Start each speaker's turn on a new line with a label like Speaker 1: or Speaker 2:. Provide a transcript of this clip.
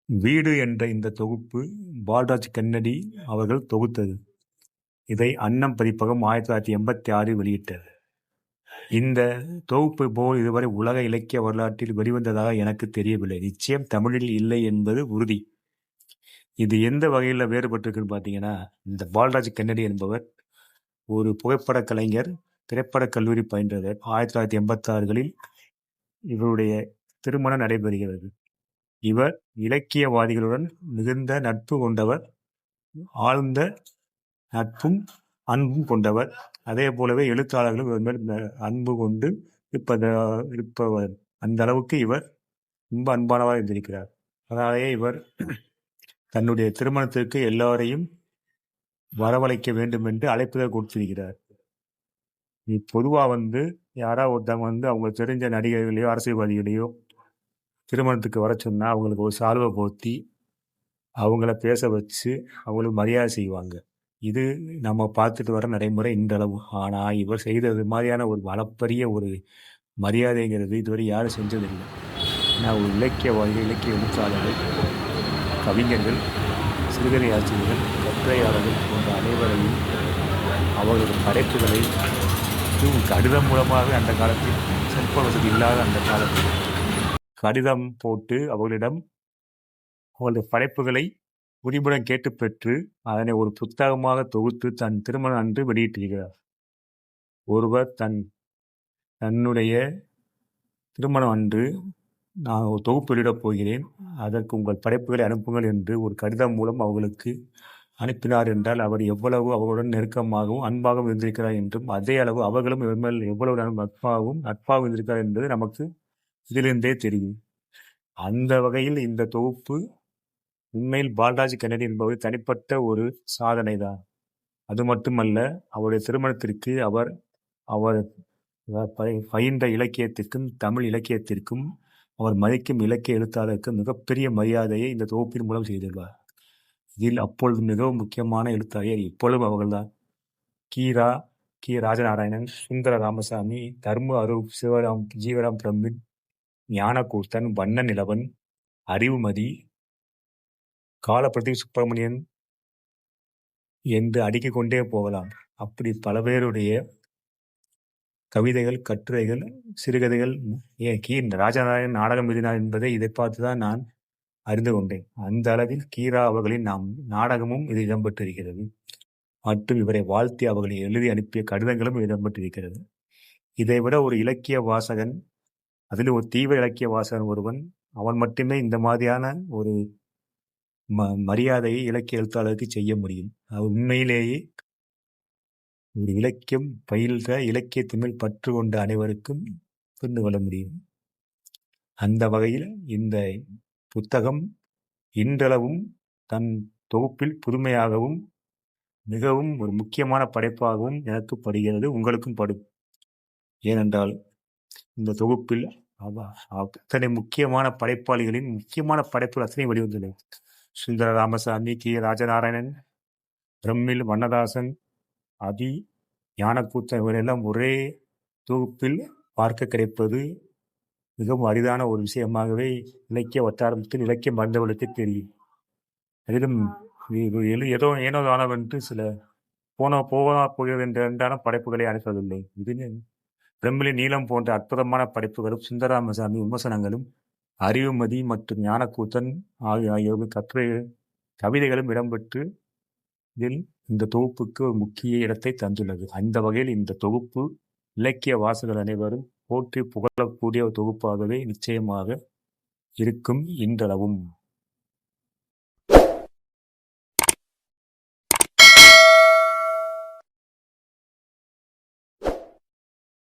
Speaker 1: வீடு என்ற இந்த தொகுப்பு பால்ராஜ் கன்னடி அவர்கள் தொகுத்தது. இதை அன்னம் பதிப்பகம் 1986 வெளியிட்டது. இந்த தொகுப்பு போல் இதுவரை உலக இலக்கிய வரலாற்றில் வெளிவந்ததாக எனக்கு தெரியவில்லை. நிச்சயம் தமிழில் இல்லை என்பது உறுதி. இது எந்த வகையில் வேறுபட்டிருக்குன்னு பார்த்தீங்கன்னா, இந்த பால்ராஜ் கன்னடி என்பவர் ஒரு புகைப்பட கலைஞர், திரைப்படக் கல்லூரி பயின்றவர். 1986களில் இவருடைய திருமணம் நடைபெறுகிறது. இவர் இலக்கியவாதிகளுடன் மிகுந்த நட்பு கொண்டவர், ஆழ்ந்த நட்பும் அன்பும் கொண்டவர். அதே போலவே எழுத்தாளர்களும் இவர் மேல் அன்பு கொண்டு இருப்பவர். அந்த அளவுக்கு இவர் ரொம்ப அன்பானவர் இருந்திருக்கிறார். அதனாலேயே இவர் தன்னுடைய திருமணத்திற்கு எல்லோரையும் வரவழைக்க வேண்டும் என்று அழைப்புதல் கொடுத்திருக்கிறார். பொதுவாக யாராவது ஒருத்தவங்க அவங்க தெரிஞ்ச நடிகர்களையோ அரசியல்வாதிகளையோ திருமணத்துக்கு வர சொன்னால் அவங்களுக்கு ஒரு சால்வை போத்தி அவங்கள பேச வச்சு அவங்களுக்கு மரியாதை செய்வாங்க. இது நம்ம பார்த்துட்டு வர நடைமுறை இன்றளவு. ஆனால் இவர் செய்தது மாதிரியான ஒரு அளப்பரிய ஒரு மரியாதைங்கிறது இதுவரை யாரும் செஞ்சதில்லை. ஏன்னா ஒரு இலக்கியவாதிகள், இலக்கிய எழுத்தாளர்கள், கவிஞர்கள், சிறுகதை ஆசிரியர்கள், கட்டுரையாளர்கள் போன்ற அனைவரையும் அவர்களுடைய படைப்புகளை கடிதம் மூலமாக அந்த காலத்தில் செல்ப வசதி இல்லாத அந்த காலத்தில் கடிதம் போட்டு அவர்களிடம் அவர்களுடைய படைப்புகளை உரிமையுடன் கேட்டு பெற்று அதனை ஒரு புத்தகமாக தொகுத்து தன் திருமணம் அன்று வெளியிட்டிருக்கிறார். ஒருவர் தன்னுடைய திருமணம் அன்று நான் ஒரு தொகுப்பு வெளியிடப் போகிறேன், அதற்கு உங்கள் படைப்புகளை அனுப்புங்கள் என்று ஒரு கடிதம் மூலம் அவர்களுக்கு அனுப்பினார் என்றால் அவர் எவ்வளவு அவர்களுடன் நெருக்கமாகவும் அன்பாகவும் இருந்திருக்கிறார் என்றும், அதே அளவு அவர்களும் இவர் மேல் எவ்வளவு நட்பாகவும் இருந்திருக்கிறார் என்பது நமக்கு இதிலிருந்தே தெரியும். அந்த வகையில் இந்த தொகுப்பு உண்மையில் பால்ராஜ் கன்னடி என்பவர் தனிப்பட்ட ஒரு சாதனை தான். அது மட்டுமல்ல, அவருடைய திருமணத்திற்கு அவர் பயின்ற இலக்கியத்திற்கும் தமிழ் இலக்கியத்திற்கும் அவர் மதிக்கும் இலக்கிய எழுத்தாளருக்கும் மிகப்பெரிய மரியாதையை இந்த தொகுப்பின் மூலம் செய்துள்ளார். இதில் அப்பொழுது மிகவும் முக்கியமான எழுத்தாளர் இப்பொழுதும் அவர்கள்தான். கி. ராஜநாராயணன், சுந்தர ராமசாமி, தர்ம அரூப், ஜீவராம் பிரமிழ், ஞானக்கூத்தன், வண்ண நிலவன், அறிவுமதி, காலப்பிரதி சுப்பிரமணியன் என்று அடுக்கிக் கொண்டே போகலாம். அப்படி பல பேருடைய கவிதைகள், கட்டுரைகள், சிறுகதைகள், ராஜநாராயணன் நாடகம் எழுதினார் என்பதை இதை பார்த்துதான் நான் அறிந்து கொண்டேன். அந்த அளவில் கீரா அவர்களின் நாடகமும் இது இடம்பெற்றிருக்கிறது. மற்றும் இவரை வாழ்த்தி அவர்களை எழுதி அனுப்பிய கடிதங்களும் இடம்பெற்றிருக்கிறது. இதைவிட ஒரு இலக்கிய வாசகன், அதில் ஒரு தீவிர இலக்கிய வாசகன் ஒருவன், அவன் மட்டுமே இந்த மாதிரியான ஒரு மரியாதையை இலக்கிய எழுத்தாளருக்கு செய்ய முடியும். அது உண்மையிலேயே ஒரு இலக்கியம் பயில்ற, இலக்கியத்தின் மேல் பற்று கொண்ட அனைவருக்கும் புரிந்து கொள்ள முடியும். அந்த வகையில் இந்த புத்தகம் இன்றளவும் தன் தொகுப்பில் புதுமையாகவும் மிகவும் ஒரு முக்கியமான படைப்பாகவும் எனக்கு படுகிறது, உங்களுக்கும் படும். ஏனென்றால் இந்த தொகுப்பில் அத்தனை முக்கியமான படைப்பாளிகளின் முக்கியமான படைப்புகள் அத்தனை வெளிவந்துள்ளது. சுந்தர ராமசாமி, கி. ராஜநாராயணன், பிரமிழ், வண்ணதாசன், அதி, ஞானக்கூத்தன் இவரெல்லாம் ஒரே தொகுப்பில் பார்க்க கிடைப்பது மிகவும் அரிதான ஒரு விஷயமாகவே இலக்கிய வட்டாரத்தில் இலக்கியம் மறந்தவர்களுக்கு தெரியும். அதிலும் ஏதோ ஏனோ தானவென்று சில போகிறது என்றான படைப்புகளை அனுப்பவில்லை. இது பிரமிழின் நீளம் போன்ற அற்புதமான படைப்புகளும், சுந்தரராமசாமி விமர்சனங்களும், அறிவுமதி மற்றும் ஞானக்கூத்தன் ஆகியோர் கவிதைகளும் இடம்பெற்று இதில் இந்த தொகுப்புக்கு ஒரு முக்கிய இடத்தை தந்துள்ளது. அந்த வகையில் இந்த தொகுப்பு இலக்கிய வாசகர் அனைவரும் போற்றி புகழக்கூடிய ஒரு தொகுப்பாகவே நிச்சயமாக இருக்கும் இன்றளவும்.